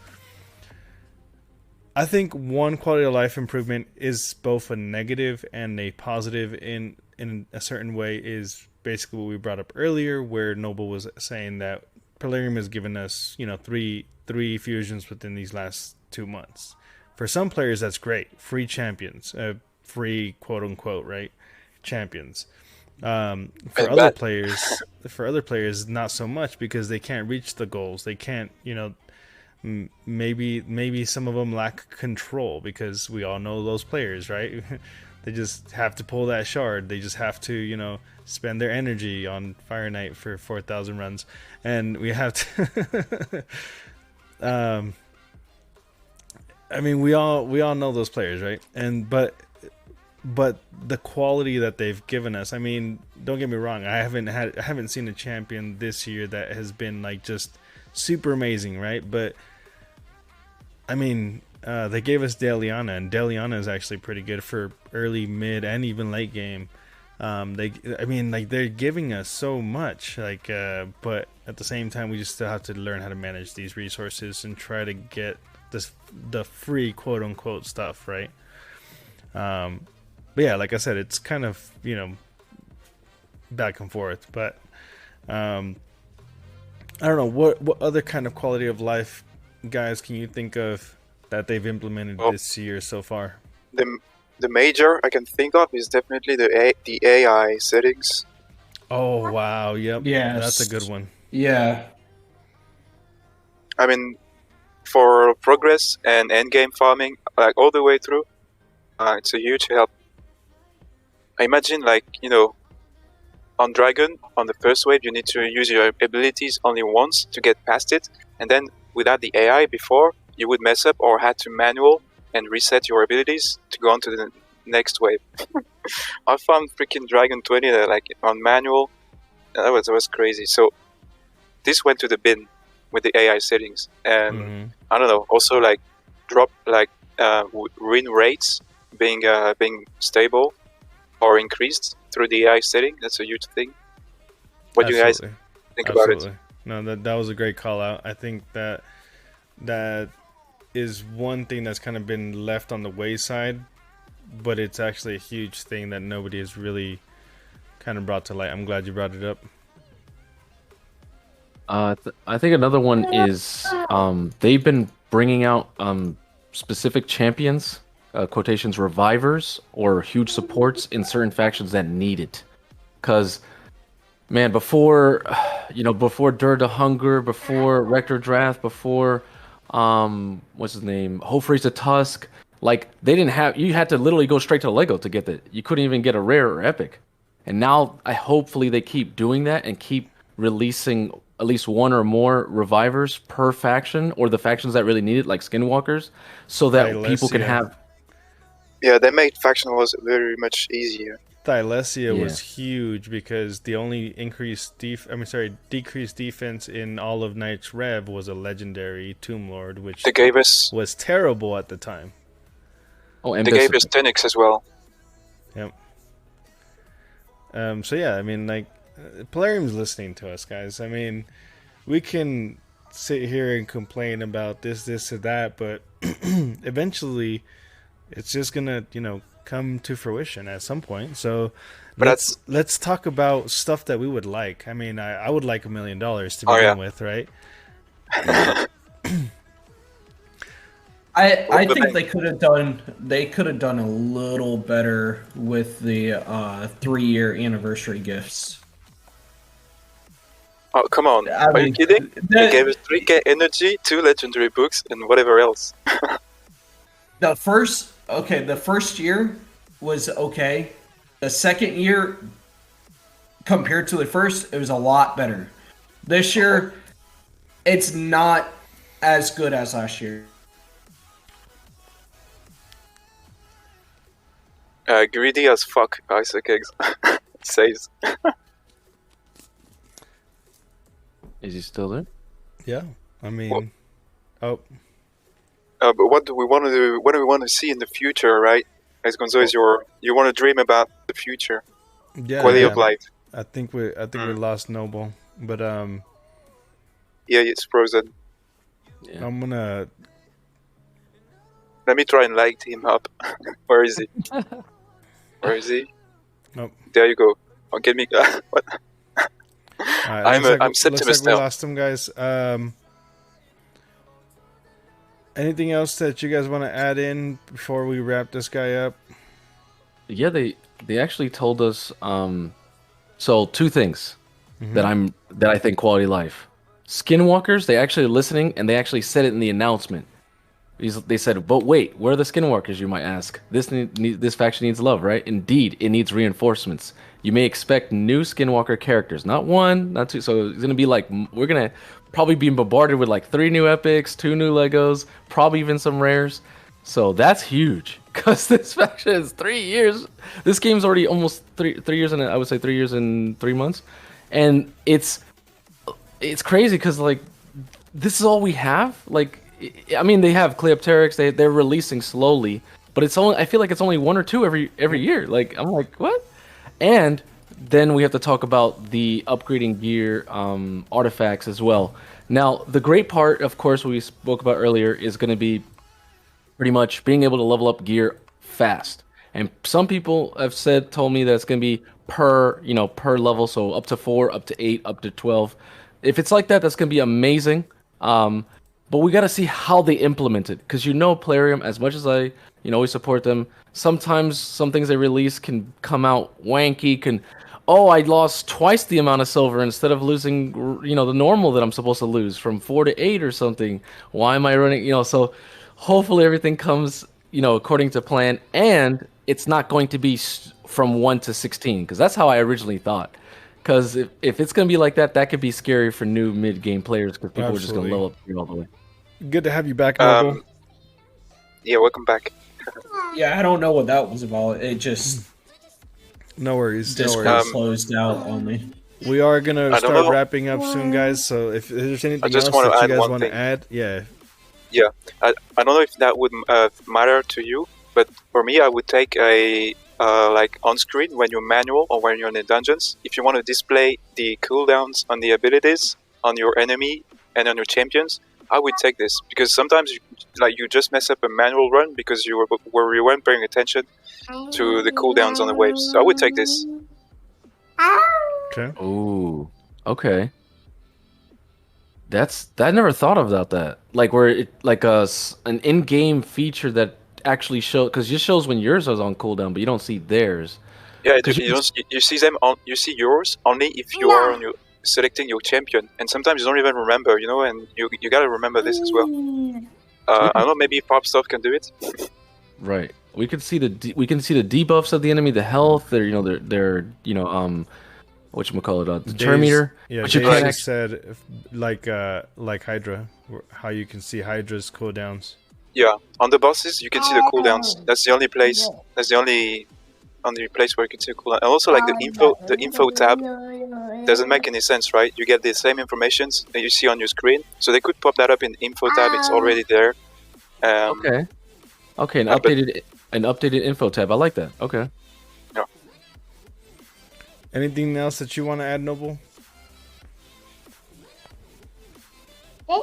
I think one quality of life improvement is both a negative and a positive in a certain way. Is basically what we brought up earlier, where Noble was saying that Plarium has given us, three fusions within these last 2 months. For some players, that's great. Free champions, free quote unquote, right? Champions. For other players, not so much because they can't reach the goals. They can't, maybe some of them lack control because we all know those players, right? They just have to pull that shard. They just have to, spend their energy on Fire Knight for 4,000 runs, and we have to. I mean, we all know those players, right? And but the quality that they've given us. I mean, don't get me wrong. I haven't seen a champion this year that has been like just super amazing, right? But I mean, they gave us Deliana, and Deliana is actually pretty good for early, mid, and even late game. They're giving us so much, but at the same time, we just still have to learn how to manage these resources and try to get the free quote unquote stuff, right? But yeah, like I said, it's kind of back and forth. But I don't know what other kind of quality of life, guys, can you think of that they've implemented this year so far? The major I can think of is definitely the AI settings. Oh wow, yep, Yes. that's a good one. Yeah. I mean, for progress and endgame farming, like all the way through, it's a huge help. I imagine, on Dragon, on the first wave, you need to use your abilities only once to get past it, and then without the AI before, you would mess up or had to manual and reset your abilities to go on to the next wave. I found freaking Dragon 20 like on manual. That was crazy. So this went to the bin with the AI settings, and I don't know. Also, like drop like win rates being stable or increased through the AI setting. That's a huge thing. What do you guys think about it? No, that was a great call out. I think that is one thing that's kind of been left on the wayside, but it's actually a huge thing that nobody has really kind of brought to light. I'm glad you brought it up. I think another one is they've been bringing out specific champions, quotations, revivers, or huge supports in certain factions that need it. Because, man, before Dur the Hunger, before Rector Drath, before what's his name, Hofreeze the Tusk, like they didn't have. You had to literally go straight to Lego to get that. You couldn't even get a rare or epic. And now, hopefully they keep doing that and keep releasing at least one or more revivers per faction, or the factions that really need it, like Skinwalkers, so that people can have. Yeah, they made faction was very much easier. Thylesia was huge because the only decreased defense in all of Knight's Rev was a legendary Tomb Lord, which they gave us was terrible at the time. Oh, and they gave us Tenix as well. Yep. So yeah, I mean, like, Polarium's listening to us, guys. I mean, we can sit here and complain about this or that, but eventually it's just gonna, come to fruition at some point. So let's talk about stuff that we would like. I mean, I would like $1 million to begin with, right? I think they could have done a little better with the 3-year anniversary gifts. Oh, come on. Are you kidding? They gave us 3K energy, 2 legendary books, and whatever else. The first year was okay. The second year, compared to the first, it was a lot better. This year, it's not as good as last year. Greedy as fuck, Isaac Eggs says. Is he still there? Yeah, I mean, but what do we want to do? What do we want to see in the future, right? As Gonzo is you want to dream about the future, quality of life. I think we lost Noble, but yeah, it's frozen. Yeah. I'm gonna let me try and light him up. Where is he? Where is he? Nope. There you go. Oh, get me. What? I'm Septimus we now. lost him, guys. Anything else that you guys want to add in before we wrap this guy up? Yeah, they actually told us. So 2 things that I think quality of life. Skinwalkers, they actually listening, and they actually said it in the announcement. They said, but wait, where are the Skinwalkers, you might ask? This faction needs love, right? Indeed, it needs reinforcements. You may expect new Skinwalker characters. Not 1, not 2. So it's going to be like, we're going to probably be bombarded with like 3 new epics, 2 new Legos, probably even some rares. So that's huge, because this faction is 3 years. This game's already almost 3 years, and I would say 3 years and 3 months. And it's crazy, because like, this is all we have. Like, I mean, they have Cleopteryx, they're releasing slowly, but I feel like it's only 1 or 2 every year. Like, I'm like, what? And then we have to talk about the upgrading gear artifacts as well. Now, the great part, of course, we spoke about earlier, is going to be pretty much being able to level up gear fast. And some people have told me that it's going to be per level, so up to 4, up to 8, up to 12. If it's like that, that's going to be amazing. But we got to see how they implement it, because Polarium, as much as I always support them, sometimes some things they release can come out wanky. I lost twice the amount of silver instead of losing the normal that I'm supposed to lose from 4 to 8 or something. Why am I running? So hopefully everything comes according to plan, and it's not going to be from 1 to 16, because that's how I originally thought. Because if it's gonna be like that, that could be scary for new mid game players because people are just gonna Absolutely. level up all the way. Good to have you back, Noble. Yeah, welcome back. Yeah, I don't know what that was about. It just No worries. No Discord worries. closed out on me. We are gonna I don't start know. wrapping up soon, guys. So if there's anything just else wanna that you add guys one want to thing. add, yeah. I don't know if that would matter to you, but for me, I would take a like on screen when you're manual or when you're in the dungeons. If you want to display the cooldowns on the abilities on your enemy and on your champions, I would take this because sometimes you just mess up a manual run because you weren't paying attention to the cooldowns on the waves. So I would take this. Okay. Ooh, okay. I never thought about that. Like where an in-game feature that actually shows because it shows when yours is on cooldown, but you don't see theirs. Yeah, 'Cause you see them on you see yours only if you are on your selecting your champion, and sometimes you don't even remember, and you gotta remember this as well. I don't know, maybe pop stuff can do it. Right. We can see the debuffs of the enemy, the health, their whatchamacallit, the turn meter. Yeah, But you Days can't just said like Hydra, how you can see Hydra's cooldowns. Yeah, on the bosses you can see the cooldowns. That's the only place. That's the only place where you can see the cooldown. And also like the info tab doesn't make any sense, right? You get the same information that you see on your screen, so they could pop that up in the info tab. It's already there. Okay, an updated info tab. I like that. Okay. Anything else that you want to add, Noble?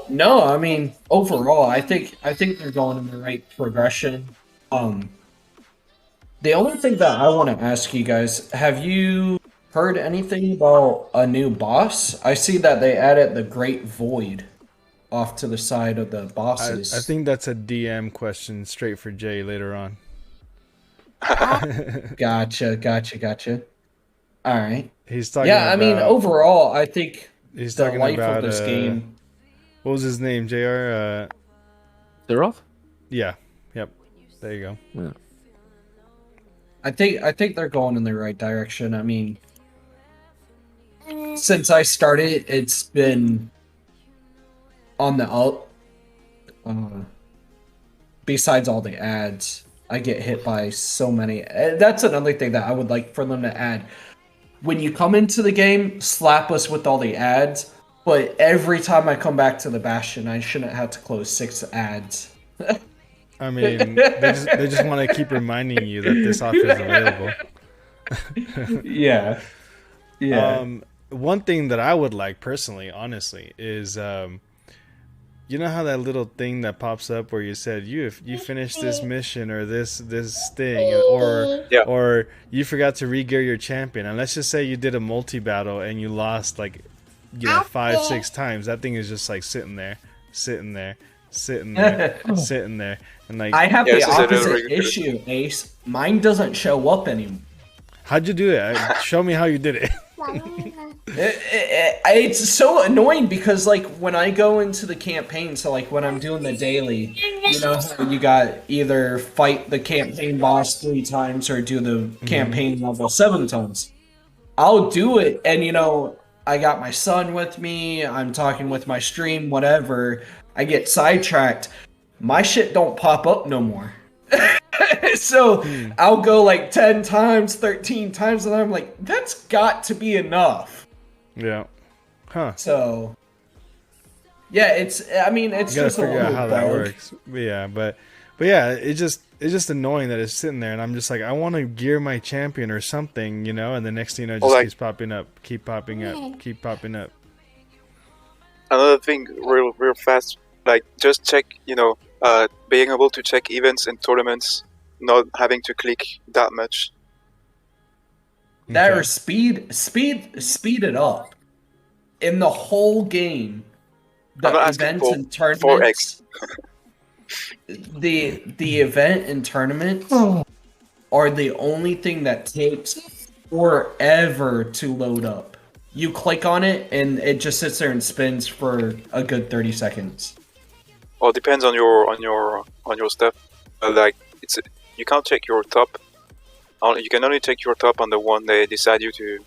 No, I mean overall, I think they're going in the right progression. The only thing that I want to ask you guys, have you heard anything about a new boss? I see that they added the Great Void off to the side of the bosses. I think that's a DM question straight for Jay later on. Gotcha. All right. He's talking. Yeah, I mean overall, I think he's the talking life about of this game. What was his name? Jr. Zeroth? Yeah. Yep. There you go. Yeah. I think they're going in the right direction. I mean, since I started, it's been on the up. Besides all the ads, I get hit by so many. That's another thing that I would like for them to add. When you come into the game, slap us with all the ads, but every time I come back to the Bastion, I shouldn't have to close 6 ads. I mean, they just want to keep reminding you that this offer is available. Yeah. One thing that I would like personally, honestly, is you know how that little thing that pops up where you said you finished this mission or this thing or you forgot to re-gear your champion, and let's just say you did a multi-battle and you lost 5-6 times. That thing is just like sitting there, and like I have the opposite issue, Ace. Mine doesn't show up anymore. How'd you do it? Show me how you did it. It's so annoying because when I go into the campaign, so when I'm doing the daily, you got either fight the campaign boss 3 times or do the campaign level 7 times. I'll do it, and I got my son with me, I'm talking with my stream, whatever. I get sidetracked. My shit don't pop up no more. So I'll go 10 times, 13 times, and I'm like, that's got to be enough. Yeah. Huh. So yeah, it's you gotta just figure out how that bug. works. Yeah, but yeah, it's just annoying that it's sitting there, and I'm just like, I want to gear my champion or something, and the next thing it just keeps popping up. Another thing, real fast, just check, being able to check events and tournaments, not having to click that much. That or speed it up. In the whole game, the events and tournaments, the event and tournaments are the only thing that takes forever to load up. You click on it and it just sits there and spins for a good 30 seconds. Well, it depends on your stuff. You can't check your top. You can only check your top on the one they decide you to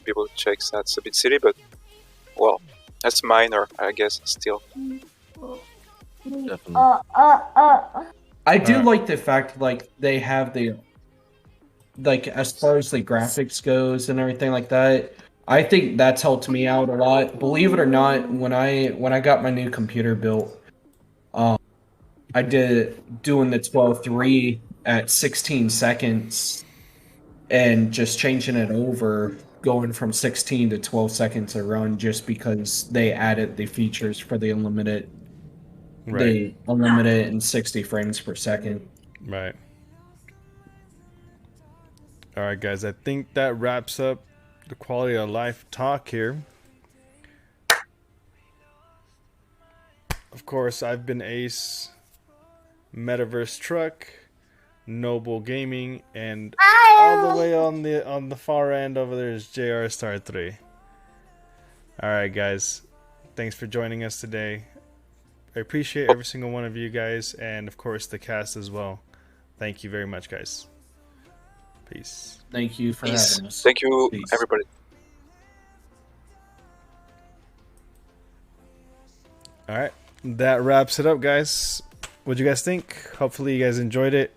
people check that's a bit silly, but well, that's minor, I guess. Still, Definitely. I do Alright. like the fact like they have the like as far as the graphics goes and everything like that. I think that's helped me out a lot. Believe it or not, when I got my new computer built, um, I did doing the 12.3 at 16 seconds and just changing it over, going from 16 to 12 seconds a run, just because they added the features for the Right. unlimited and 60 frames per second. Right. All right, guys. I think that wraps up the quality of life talk here. Of course, I've been Ace, Metaverse Truck, Noble Gaming, and all the way on the far end over there is JR Star 3. All right, guys. Thanks for joining us today. I appreciate every single one of you guys, and of course the cast as well. Thank you very much, guys. Peace. Thank you for peace. having us. Thank you, Peace. everybody. All right, that wraps it up, guys. What do you guys think? Hopefully, you guys enjoyed it.